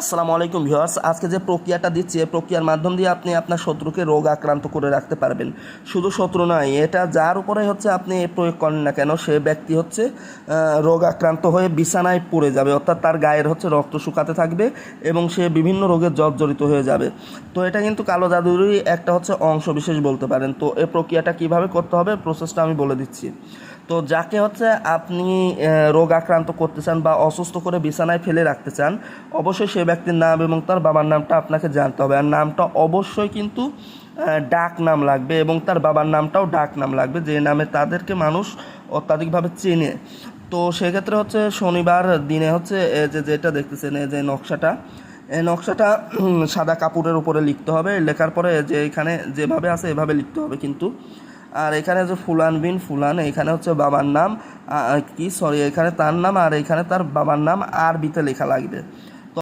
আসসালামু আলাইকুম ভিউয়ার্স, আজকে যে প্রক্রিয়াটা দিচ্ছি এই প্রক্রিয়ার মাধ্যম দিয়ে আপনি আপনার শত্রুকে রোগ আক্রান্ত করে রাখতে পারবেন। শুধু শত্রু নয়, এটা যার উপরে হচ্ছে আপনি প্রয়োগ করেন না কেন সে ব্যক্তি হচ্ছে রোগ আক্রান্ত হয়ে বিছানায় পড়ে যাবে, অর্থাৎ তার গায়ের হচ্ছে রক্ত শুকাতে থাকবে এবং সে বিভিন্ন রোগের জর্জরিত হয়ে যাবে। তো এটা কিন্তু কালো জাদুরই একটা হচ্ছে অংশ বিশেষ বলতে পারেন। তো এই প্রক্রিয়াটা কিভাবে করতে হবে প্রসেসটা আমি বলে দিচ্ছি। তো যাকে হচ্ছে আপনি রোগ আক্রান্ত করতে চান বা অসুস্থ করে বিছানায় ফেলে রাখতে চান, অবশ্যই সে ব্যক্তির নাম এবং তার বাবার নামটা আপনাকে জানতে হবে। আর নামটা অবশ্যই কিন্তু ডাক নাম লাগবে এবং তার বাবার নামটাও ডাক নাম লাগবে, যে নামে তাদেরকে মানুষ অত্যাধিকভাবে চেনে। তো সেক্ষেত্রে হচ্ছে শনিবার দিনে হচ্ছে যেটা দেখতেছেন, এই যে নকশাটা, এই নকশাটা সাদা কাপড়ের উপরে লিখতে হবে। লেখার পরে যে এখানে যেভাবে আছে এভাবে লিখতে হবে কিন্তু। আর এখানে যে ফুলান বিন ফুলান, এখানে হচ্ছে বাবার নাম, এখানে তার নাম আর এখানে তার বাবার নাম আরবিতে লেখা লাগবে।